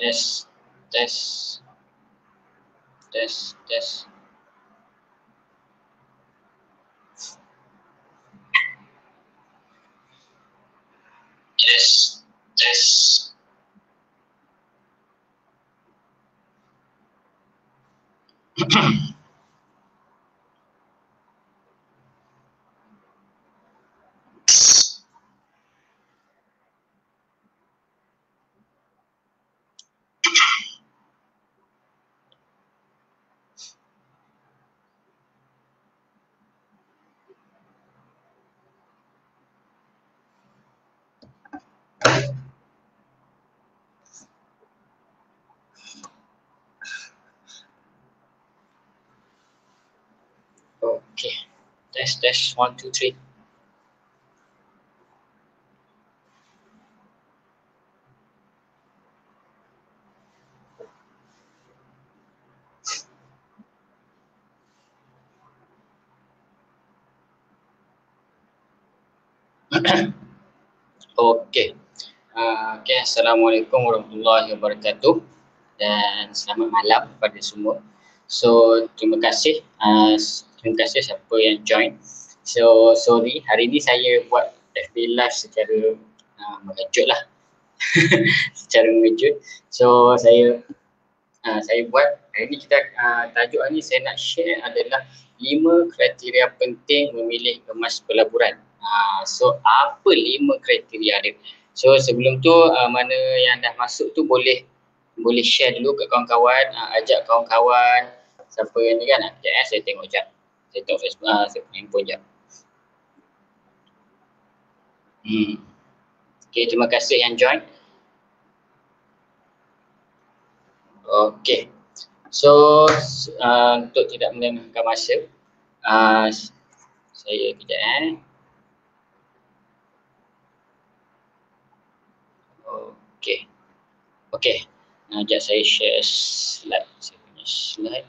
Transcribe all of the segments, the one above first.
Tes, tes, tes, tes. Tes, tes. Okay. Test, test. 1, 2, 3. Okay. Okay. Assalamualaikum warahmatullahi wabarakatuh dan selamat malam kepada semua. So, terima kasih siapa yang join. So, sorry hari ni saya buat FB live secara mengejut lah. Secara mengejut. So, saya buat hari ni kita tajuk hari ni saya nak share adalah 5 kriteria penting memilih kemas pelaburan. So apa 5 kriteria dia? So sebelum tu mana yang dah masuk tu boleh share dulu ke kawan-kawan, ajak kawan-kawan siapa yang ni kan. Sekejap saya tengok jap. Saya tengok Facebook, saya punya handphone jap. Okay, terima kasih yang join. Okay. So untuk tidak melengahkan masa, saya kejap Okay. Okay. Sekejap saya share slide. Saya punya slide.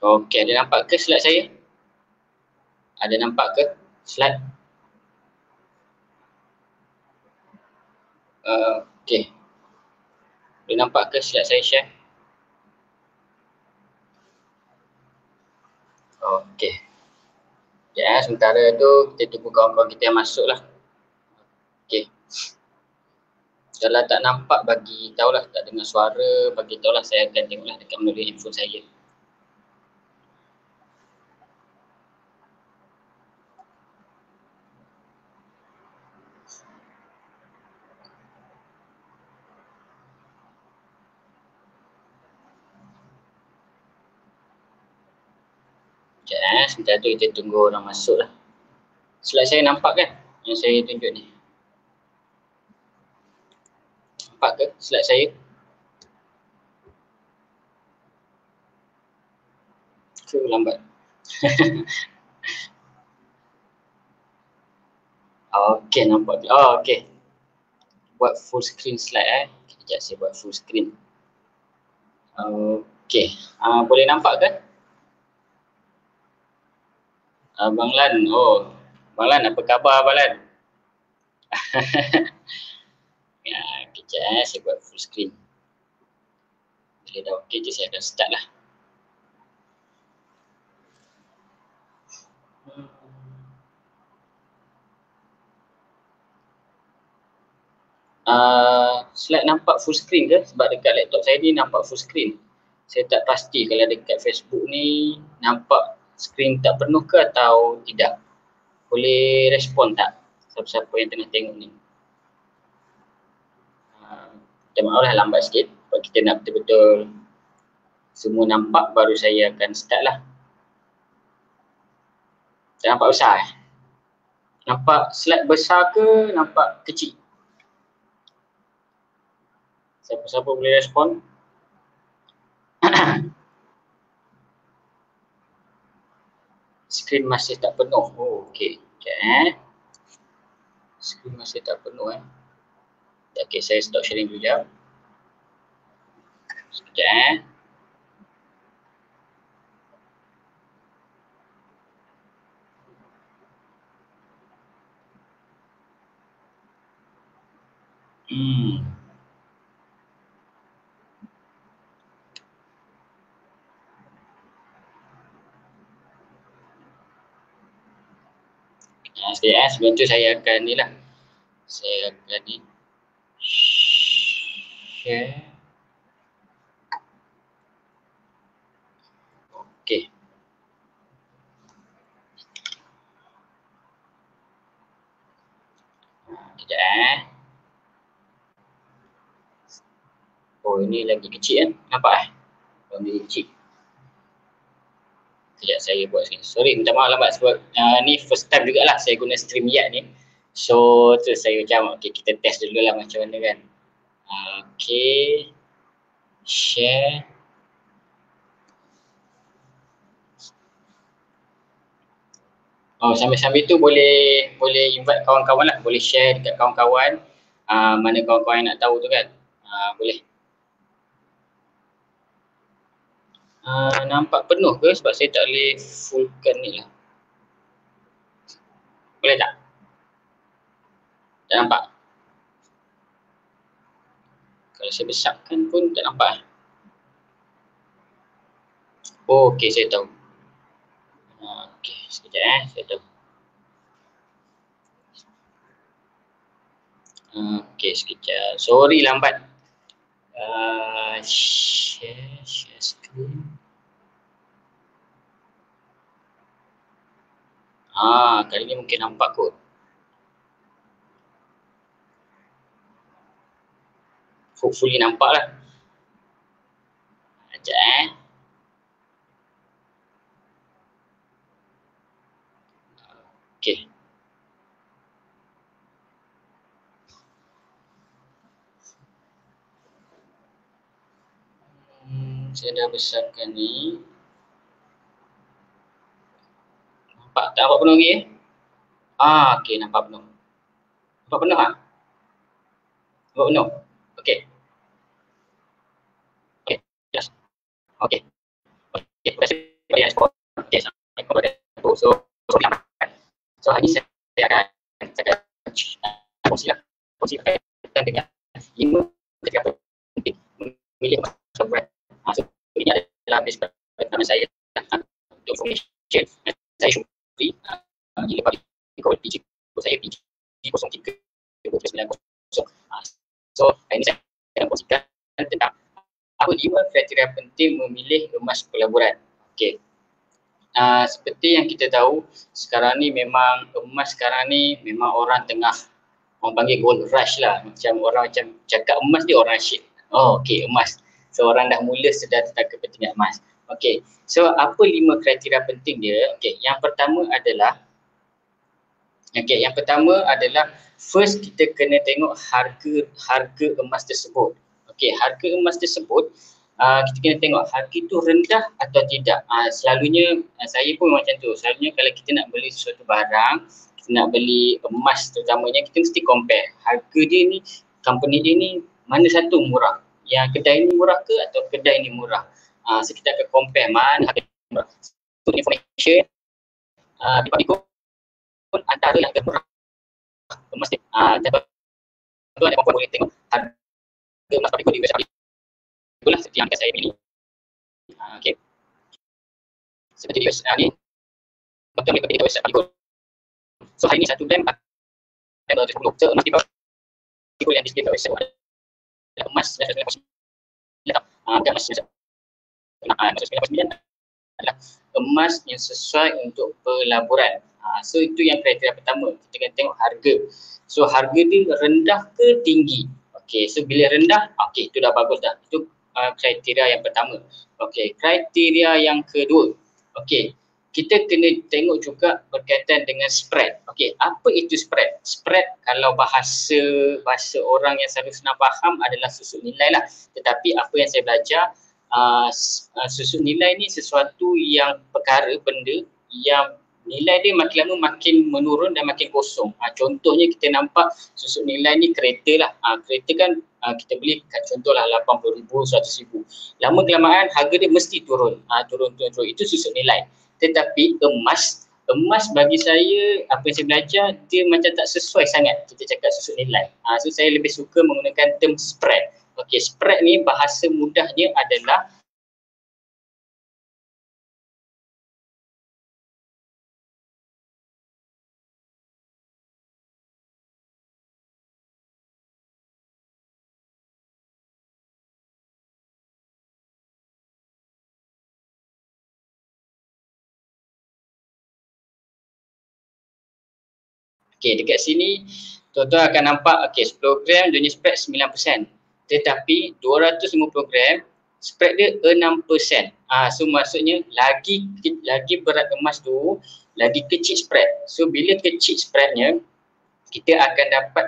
Okay, ada nampak ke slide saya? Ada nampak ke slide? Okay. Boleh nampak ke slide saya share? Okay. Ya, sementara tu kita tunggu kawan-kawan kita yang masuk lah. Okay. Kalau tak nampak bagi tahulah, tak dengar suara, bagi tahulah, saya akan tengoklah dekat melalui handphone saya. Sekejap sebentar tu kita tunggu orang masuk lah. Slide saya nampak kan yang saya tunjuk ni? Nampak ke slide saya? Ke lambat? Okay, nampak. Okay. Buat full screen slide Sekejap saya buat full screen. Okay. Boleh nampak kan? Abang Lan, Abang Lan, apa khabar Abang Lan? Ya, kejap saya buat full screen. Bila dah okey je saya akan start lah. Slide nampak full screen ke? Sebab dekat laptop saya ni nampak full screen. Saya tak pasti kalau dekat Facebook ni nampak screen tak penuh ke atau tidak. Boleh respon tak siapa-siapa yang tengah tengok ni? Minta maaf lah lambat sikit. Sebab kita nak betul-betul semua nampak baru saya akan start lah. Tak nampak besar Nampak slide besar ke nampak kecil? Siapa-siapa boleh respon? Skrin masih tak penuh. Oh, okey. Okay. Skrin masih tak penuh Okey, saya stop sharing dulu jap. Sekejap Sekejap sebelum tu saya akan ni lah. Saya akan ni share. Okey. Sekejap Oh, ini lagi kecil nampak Lagi kecil. Sekejap saya buat sini. Sorry, minta maaf lambat sebab ni first time jugalah saya guna StreamYard ni. So, tu saya macam okey, kita test dulu lah macam mana kan. Okey. Share. Oh, sambil-sambil tu boleh invite kawan-kawan lah, boleh share dekat kawan-kawan. Mana kawan-kawan yang nak tahu tu kan. Boleh. Nampak penuh ke sebab saya tak boleh fullkan ni lah. Boleh tak? Tak nampak? Kalau saya besarkan pun tak nampak. Oh, okey, saya tahu. Okey, sekejap saya tahu. Okey, sekejap. Sorry lambat. Share screen. Kali ni mungkin nampak kot. Hopefully nampak lah. Sekejap Okey. Saya dah besarkan ni. Nampak tak? Nampak penuh lagi okey, nampak penuh. Nampak penuh tak? Nampak penuh? Okey. Okey, yes. Okey. Okey, terima kasih banyak support. Okey, Assalamualaikum warahmatullahi wabarakatuh. So, hari ni saya akan kongsi berkaitan dengan 5 kriteria penting memilih software. So, ini adalah base pertama saya untuk information. Saya Syukri, gila public code PG saya PG03 2990. So, hari ini saya akan kongsikan tentang apa 5 kriteria penting memilih emas pelaburan. Okey. Seperti yang kita tahu, sekarang ni memang emas sekarang ni memang orang panggil gold rush lah. Macam orang macam cakap emas dia orang asyik. Oh, okey, emas. So, orang dah mula sedar tentang kepentingan emas. Okey, so apa 5 kriteria penting dia? Okey, yang pertama adalah first kita kena tengok harga emas tersebut. Okey, harga emas tersebut kita kena tengok harga itu rendah atau tidak. Selalunya saya pun macam tu. Selalunya kalau kita nak beli sesuatu barang, kita nak beli emas terutamanya, kita mesti compare harga dia ni, company dia ni mana satu murah. Yang kedai ni murah ke atau kedai ni murah. So kita akan compare mana harga murah. So information di Papigo pun antara yang termurah emas ni. Tuan dan puan boleh tengok harga emas Papigo di website itulah seperti yang saya pilih. Okey. Seperti di website ni, betul boleh pergi ke website Papigo. So hari ni satu gram 210. So emas di Papigo yang display kat website adalah emas 999. Emas 999 adalah emas yang sesuai untuk pelaburan. So itu yang kriteria pertama, kita kena tengok harga. So harga dia rendah ke tinggi. Okey, so bila rendah, okey, itu dah bagus dah. Itu kriteria yang pertama. Okey, kriteria yang kedua. Okey, kita kena tengok juga berkaitan dengan spread. Okey, apa itu spread? Spread kalau bahasa orang yang selalu senang faham adalah susut nilai lah. Tetapi apa yang saya belajar, susut nilai ni sesuatu yang perkara, benda yang nilai dia makin lama makin menurun dan makin kosong. Contohnya kita nampak susut nilai ni kereta lah. Kereta kan kita beli contohlah 80,000, 100,000. Lama kelamaan harga dia mesti turun. Turun. Itu susut nilai. Tetapi emas bagi saya, apa yang saya belajar, dia macam tak sesuai sangat kita cakap susut nilai. So saya lebih suka menggunakan term spread. Okey, spread ni bahasa mudahnya adalah dekat sini tuan-tuan akan nampak 10 gram dia punya spread 9%. Tetapi 250 gram spread dia 6%. So maksudnya lagi berat emas tu, lagi kecil spread. So bila kecil spreadnya, kita akan dapat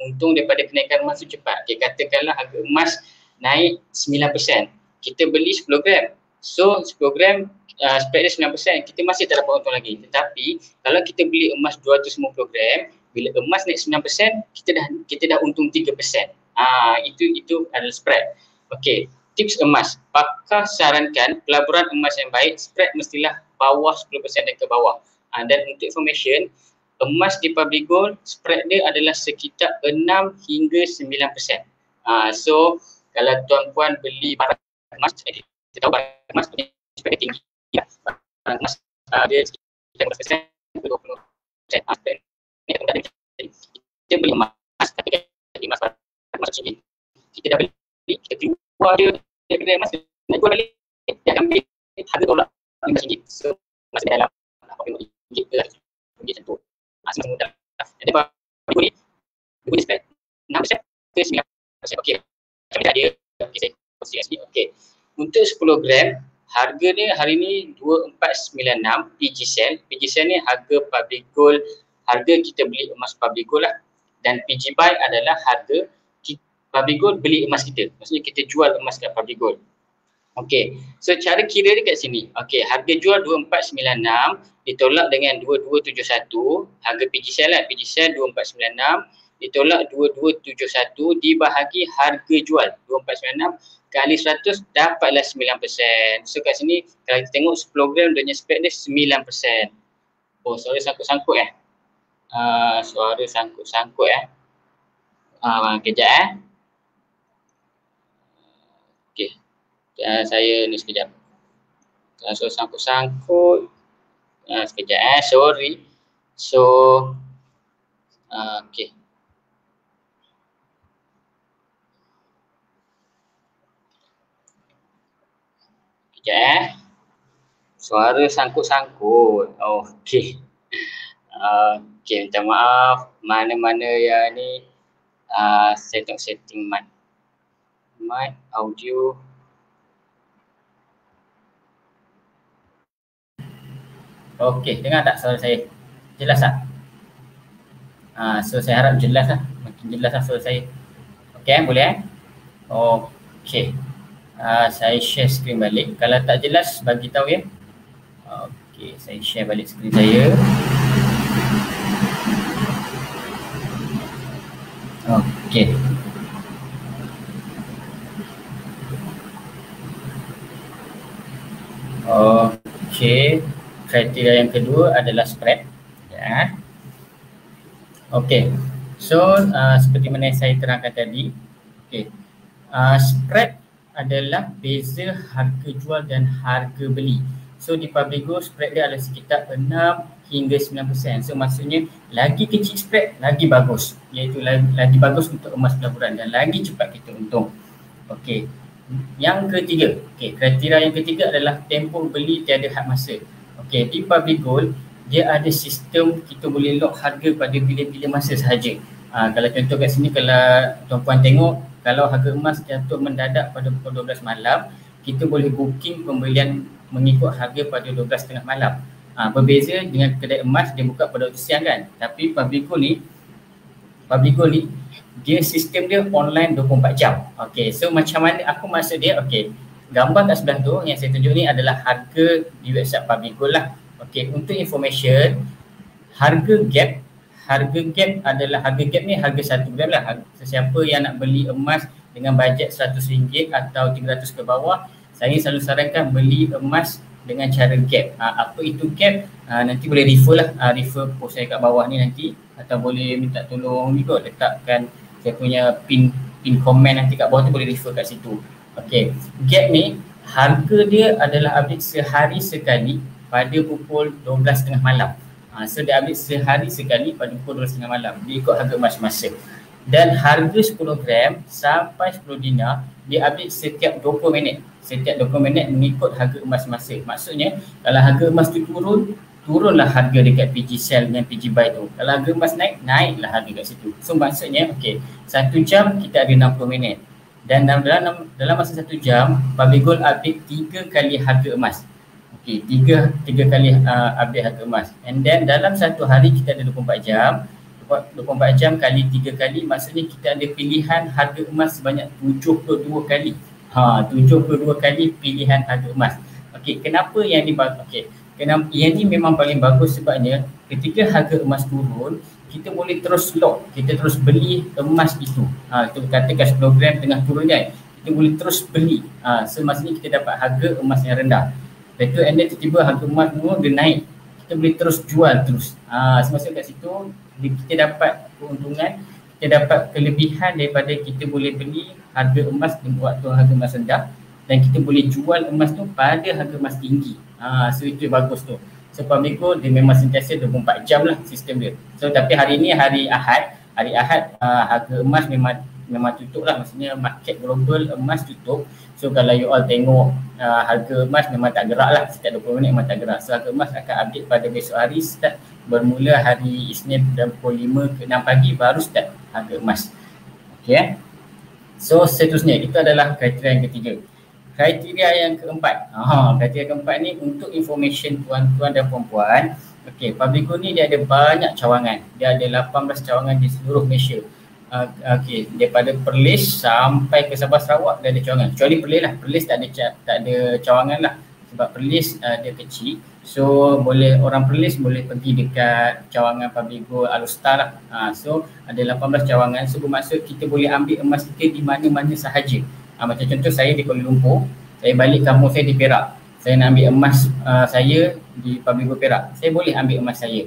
untung daripada kenaikan emas tu cepat. Katakanlah harga emas naik 9%. Kita beli 10 gram. So 10 gram spread dia 9%, kita masih tak dapat untung lagi. Tetapi kalau kita beli emas 250 gram, bila emas naik 9%, kita dah untung 3%. Itu adalah spread. Okey, tips emas. Pakar sarankan pelaburan emas yang baik, spread mestilah bawah 10% dan ke bawah. Dan untuk information, emas di public gold spread dia adalah sekitar 6 hingga 9%. So kalau tuan-puan beli barang emas, kita tahu barang emas punya spread tinggi. Barang emas dia sekitar 15% ke 20%. Kita beli emas, tapi emas macam kita dah beli, kita keluar dia kedai emas, nak jual balik, dia akan ambil harga dolar RM15. So emas dalam RM80 ke RM100 macam tu. Semua mudah. Jadi apa dia boleh spread 6% ke 9%. Okey, macam mana dia? Okey, saya kongsikan sikit. Okey, untuk 10 gram harga dia hari ni 2496 PG sale. PG sale ni harga public gold, harga kita beli emas public gold lah. Dan PG buy adalah harga public gold beli emas kita. Maksudnya kita jual emas kat public gold. Okey, so cara kira dia kat sini. Okey, harga jual 2496 ditolak dengan 2271, harga PG sale lah. PG sale 2496 ditolak 2271 dibahagi harga jual 2496 kali 100 dapatlah 9%. So kat sini kalau kita tengok 10 gram dia punya spread dia 9%. Oh, suara sangkut-sangkut suara sangkut-sangkut kejap Okey. Saya ni sekejap. Suara sangkut-sangkut. Sekejap sorry. So okey. Sekejap suara sangkut-sangkut. Okey. Okey, minta maaf. Mana-mana yang ni saya tengok setting mic audio. Okey, dengar tak suara saya? Jelas tak? So saya harap jelas lah. Makin jelas lah suara saya. Okey, boleh Okey. Saya share screen balik. Kalau tak jelas bagi tahu ya. Okey, saya share balik screen saya. Okey. Okey. Kriteria yang kedua adalah spread. Ya. Okey. So seperti mana yang saya terangkan tadi, okey. Spread adalah beza harga jual dan harga beli. So di public gold spread dia adalah sekitar 6 hingga 9%. So maksudnya lagi kecil spread lagi bagus, iaitu lagi bagus untuk emas pelaburan dan lagi cepat kita untung. Okey. Yang ketiga, kriteria yang ketiga adalah tempoh beli tiada had masa. Okey, di public gold dia ada sistem kita boleh lock harga pada bila-bila masa sahaja. Kalau contoh kat sini, kalau tuan-puan tengok, kalau harga emas jatuh mendadak pada pukul 12 malam, kita boleh booking pembelian mengikut harga pada 12 tengah malam. Berbeza dengan kedai emas, dia buka pada waktu siang kan. Tapi Fabigo ni dia sistem dia online 24 jam. Okey, so macam mana aku maksud dia? Okey, gambar kat sebelah tu yang saya tunjuk ni adalah harga di website Fabigo lah. Okey, untuk information, harga gap adalah harga gap ni harga 1 gram lah. Sesiapa yang nak beli emas dengan bajet RM100 atau 300 ke bawah, saya selalu sarankan beli emas dengan cara gap. Apa itu gap? Nanti boleh refer lah, refer post saya kat bawah ni nanti, atau boleh minta tolong ni kot, letakkan saya punya pin komen nanti kat bawah tu, boleh refer kat situ. Okey, gap ni harga dia adalah update sehari sekali pada pukul 12 tengah malam. So dia update sehari sekali pada pukul 12 tengah malam. Dia ikut harga emas masa. Dan harga 10 gram sampai 10 dinar dia update setiap 20 minit. Setiap 20 minit mengikut harga emas masa. Maksudnya kalau harga emas tu turunlah harga dekat PG sell dengan PG buy tu. Kalau harga emas naiklah harga kat situ. So maksudnya okey, 1 jam kita ada 60 minit. Dan dalam masa 1 jam, Fabigo update 3 kali harga emas. Okey, 3 kali update harga emas. And then dalam satu hari kita ada 24 jam. 24 jam kali 3 kali, maksudnya kita ada pilihan harga emas sebanyak 72 kali. 72 kali pilihan harga emas. Okey, kenapa yang ni bagus? Okey, kenapa yang ni memang paling bagus sebabnya ketika harga emas turun, kita boleh terus lock, kita terus beli emas itu. Itu katakan 10 gram tengah turun kan, kita boleh terus beli. So maksudnya kita dapat harga emas yang rendah. Lepas tu tiba-tiba harga emas dia naik, kita boleh terus jual terus. Semasa kat situ kita dapat keuntungan, kita dapat kelebihan daripada kita boleh beli harga emas di waktu harga emas rendah, dan kita boleh jual emas tu pada harga emas tinggi. So itu bagus tu. So Fabigo dia memang sentiasa 24 jam lah sistem dia. So tapi hari ni hari Ahad harga emas memang tutup lah, maksudnya market global emas tutup. So kalau you all tengok harga emas memang tak gerak lah, setiap 20 minit memang tak gerak. So harga emas akan update pada besok hari, start bermula hari Isnin dan pukul 5 ke 6 pagi baru start harga emas. Okay. So seterusnya itu adalah kriteria yang ketiga. Kriteria yang keempat, kriteria keempat ni untuk information tuan-tuan dan puan-puan. Okay, Fabigo ni dia ada banyak cawangan. Dia ada 18 cawangan di seluruh Malaysia. Okey, daripada Perlis sampai ke Sabah Sarawak dia ada cawangan. Kecuali Perlis lah. Perlis tak ada cawangan lah. Sebab Perlis dia kecil. So orang Perlis boleh pergi dekat cawangan Fabigo Alustar lah. So ada 18 cawangan. So bermaksud kita boleh ambil emas kita di mana-mana sahaja. Macam contoh saya di Kuala Lumpur, saya balik kampung saya di Perak. Saya nak ambil emas saya di Fabigo Perak. Saya boleh ambil emas saya.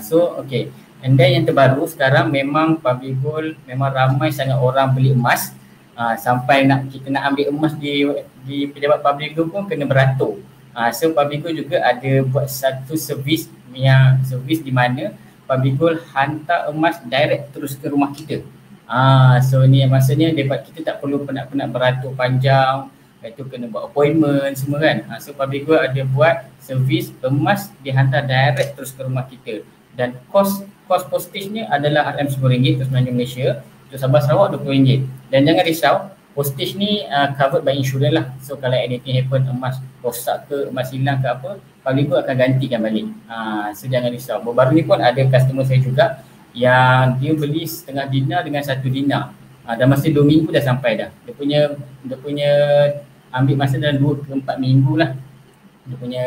So okey. And then yang terbaru sekarang memang Fabigo memang ramai sangat orang beli emas, sampai kita nak ambil emas di pejabat Fabigo pun kena beratur. So Fabigo juga ada buat satu servis di mana Fabigo hantar emas direct terus ke rumah kita. So ni maksudnya kita tak perlu penat-penat beratur panjang, lepas tu kena buat appointment semua kan. So Fabigo ada buat servis emas dihantar direct terus ke rumah kita. Dan kos postage-nya adalah RM10 untuk semenanjung Malaysia, untuk Sabah Sarawak RM20. Dan jangan risau, postage ni covered by insurance lah. So kalau anything happen, emas rosak ke, emas hilang ke apa, Fabigo akan gantikan balik. So jangan risau. Baru ni pun ada customer saya juga yang dia beli setengah dinar dengan 1 dinar. Dah masa 2 minggu dah sampai dah. Dia punya ambil masa dalam 2 ke 4 minggu lah. Dia punya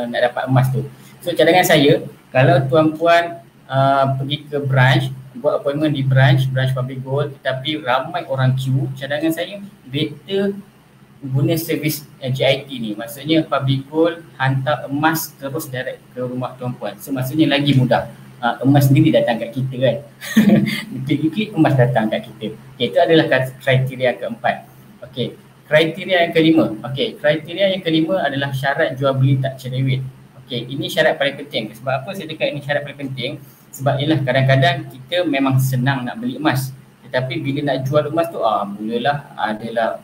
nak dapat emas tu. So cadangan saya, kalau tuan-puan pergi ke branch, buat appointment di branch Fabigo, tapi ramai orang queue, cadangan saya better guna servis JIT ni. Maksudnya Fabigo hantar emas terus direct ke rumah tuan-puan. So maksudnya lagi mudah. Emas sendiri datang kat kita kan. Klik-klik emas datang kat kita. Okay, itu adalah kriteria keempat. Okay, kriteria yang kelima. Okay, kriteria yang kelima adalah syarat jual beli tak cerewet. Okay, ini syarat paling penting. Sebab apa saya cakap ini syarat paling penting? Sebab ialah kadang-kadang kita memang senang nak beli emas, tetapi bila nak jual emas tu mulalah adalah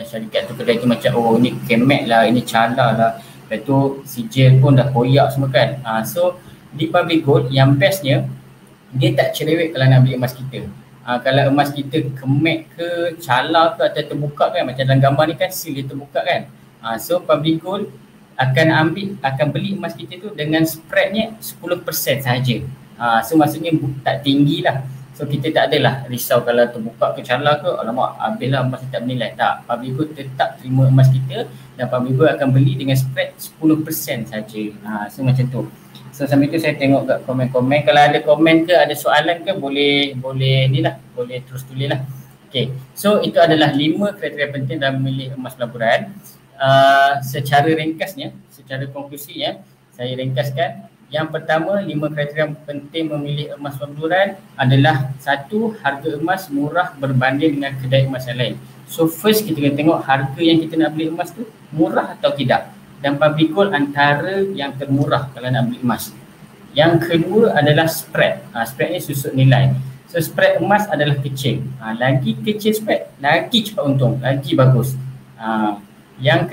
syarikat tu, kedai tu macam ini kemek lah, ini cala lah, lepas tu sijil pun dah koyak semua kan. So di Fabigo yang bestnya dia tak cerewet kalau nak beli emas kita. Kalau emas kita kemek ke, cala ke atau terbuka kan, macam dalam gambar ni kan seal dia terbuka kan. So public gold akan beli emas kita tu dengan spreadnya 10% sahaja. So maksudnya tak tinggi lah. So kita tak adalah risau kalau terbuka ke calar ke, alamak habislah emas tak bernilai. Tak, public gold tetap terima emas kita dan public gold akan beli dengan spread 10% saja. So macam tu. So sambil tu saya tengok kat komen-komen. Kalau ada komen ke, ada soalan ke, boleh ni lah, boleh terus tulis lah. Okay, so itu adalah 5 kriteria penting dalam memilih emas pelaburan. Secara ringkasnya, secara konklusinya, saya ringkaskan. Yang pertama, 5 kriteria penting memilih emas pelaburan adalah 1, harga emas murah berbanding dengan kedai emas yang lain. So first kita kena tengok harga yang kita nak beli emas tu murah atau tidak. Dan public gold antara yang termurah kalau nak beli emas. Yang kedua adalah spread. Spread ni susut nilai. So spread emas adalah kecil. Lagi kecil spread, lagi cepat untung, lagi bagus. Yang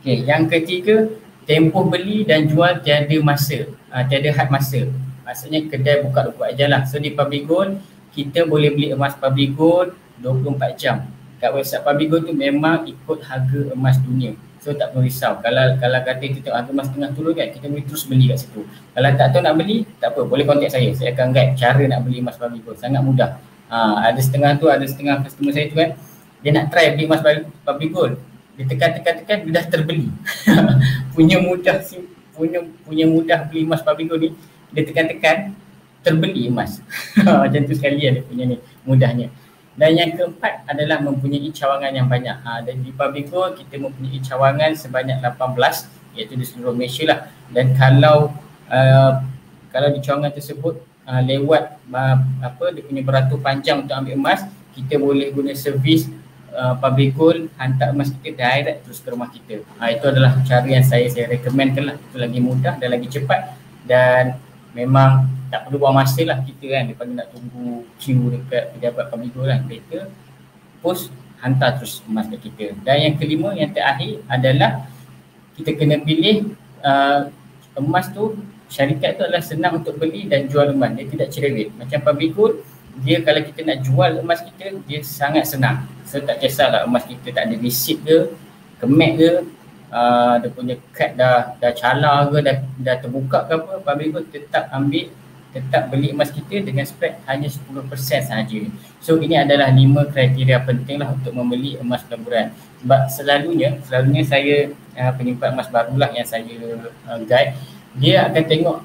ketiga, tempoh beli dan jual tiada masa, tiada had masa. Maksudnya kedai buka 24 jam lah. So di public gold, kita boleh beli emas public gold 24 jam. Kat website public gold tu memang ikut harga emas dunia. So tak perlu risau. Kalau kata kita tengok harga emas tengah turun kan, kita boleh terus beli kat situ. Kalau tak tahu nak beli, tak apa, boleh contact saya. Saya akan guide cara nak beli emas public gold. Sangat mudah. Ada setengah customer saya tu kan, dia nak try beli emas public gold. Dia tekan, dia dah terbeli. punya mudah beli emas public gold ni, dia tekan terbeli emas. Macam tu sekali dia punya ni mudahnya. Dan yang keempat adalah mempunyai cawangan yang banyak. Dan di public gold kita mempunyai cawangan sebanyak 18, iaitu di seluruh Malaysia lah. Dan kalau di cawangan tersebut lewat dia punya beratur panjang untuk ambil emas, kita boleh guna servis public gold, hantar emas kita direct terus ke rumah kita. Itu adalah cara yang saya recommendkan lah. Itu lagi mudah dan lagi cepat, dan memang tak perlu buang masa lah kita kan, daripada nak tunggu queue dekat pejabat public gold kan. Kita post, hantar terus emas kat kita. Dan yang kelima, yang terakhir adalah kita kena pilih emas tu, syarikat tu adalah senang untuk beli dan jual emas. Dia tidak cerewet. Macam public gold, dia kalau kita nak jual emas kita, dia sangat senang. So tak kisahlah emas kita tak ada receipt ke, kemek ke, dia punya kad dah calar ke, dah terbuka ke apa, public gold tetap beli emas kita dengan spread hanya 10% sahaja. So ini adalah 5 kriteria penting lah untuk membeli emas pelaburan. Sebab selalunya saya penyimpan emas barulah yang saya guide, dia akan tengok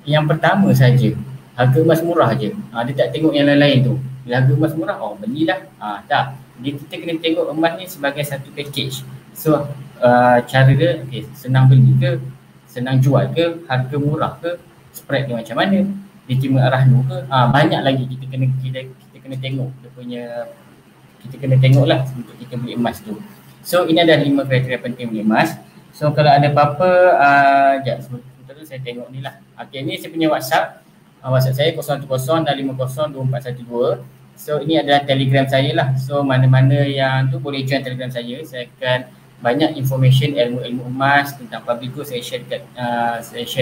yang pertama saja, harga emas murah je. Dia tak tengok yang lain-lain tu. Bila harga emas murah, belilah. Tak. Kita kena tengok emas ni sebagai satu package. So cara dia, senang beli ke, senang jual ke, harga murah ke, spread dia macam mana, dia terima arah nu ke, banyak lagi kita kena tengok dia punya, kita kena tengok lah untuk kita beli emas tu. So ini adalah 5 kriteria penting beli emas. So kalau ada apa-apa, sebentar saya tengok ni lah. Ni saya punya WhatsApp saya 010 dan 502412. So ini adalah Telegram saya lah. So mana-mana yang tu boleh join Telegram saya. Saya akan banyak information ilmu emas tentang public gold saya share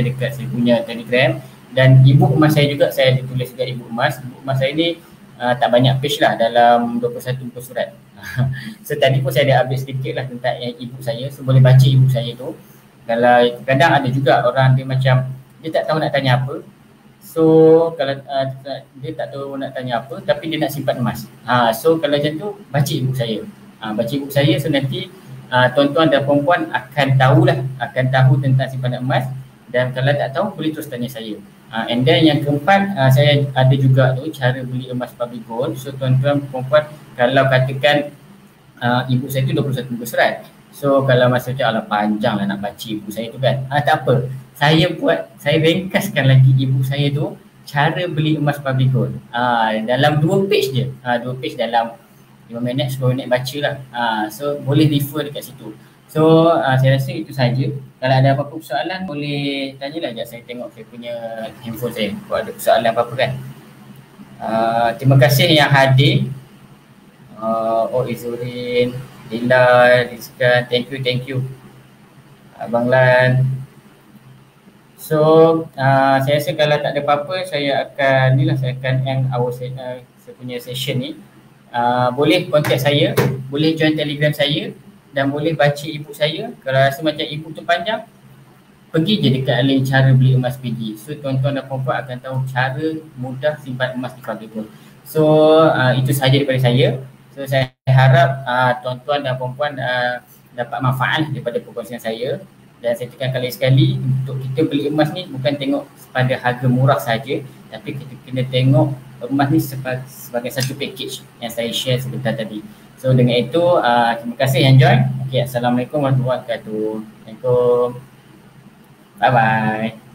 dekat saya punya Telegram. Dan ebook emas saya juga, saya ada tulis dekat ebook emas. Ebook emas saya ni tak banyak page lah, dalam 21 muka surat. So tadi pun saya ada update sedikit lah tentang ebook saya. So boleh baca ebook saya tu. Kalau kadang ada juga orang dia macam dia tak tahu nak tanya apa. So kalau dia tak tahu nak tanya apa tapi dia nak simpan emas. So kalau macam tu, baca ebook saya. Baca ebook saya, so nanti tuan-tuan dan perempuan akan tahu tentang simpanan emas. Dan kalau tak tahu, boleh terus tanya saya. And then yang keempat, saya ada juga tu cara beli emas public gold. So tuan-tuan perempuan, kalau katakan ebook saya tu 21 muka surat. So kalau masa tu panjang lah nak baca ebook saya tu kan. Tak apa. Saya ringkaskan lagi ebook saya tu, cara beli emas public gold. Dalam 2 page je. 2 page dalam 5 minit, 10 minit baca lah. So boleh refer dekat situ. So saya rasa itu saja. Kalau ada apa-apa soalan boleh tanyalah. Sekejap saya tengok saya punya handphone saya. Kalau ada soalan apa-apa kan. Terima kasih yang hadir. Izurin, Lila, Rizkan, thank you. Abang Lan. So saya rasa kalau tak ada apa-apa, saya akan end saya punya session ni. Boleh contact saya, boleh join Telegram saya. dan boleh baca ebook saya. Kalau rasa macam ebook tu panjang, pergi je dekat link cara beli emas PG. So tuan-tuan dan puan-puan akan tahu cara mudah simpan emas di pagi tu. So itu sahaja daripada saya. So saya harap tuan-tuan dan puan-puan dapat manfaat daripada perkongsian saya. Dan saya tekankan lagi sekali, untuk kita beli emas ni bukan tengok pada harga murah saja, tapi kita kena tengok emas ni sebagai satu package yang saya share sebentar tadi. So dengan itu, terima kasih yang join. Okay, Assalamualaikum warahmatullahi wabarakatuh. Assalamualaikum. Bye bye.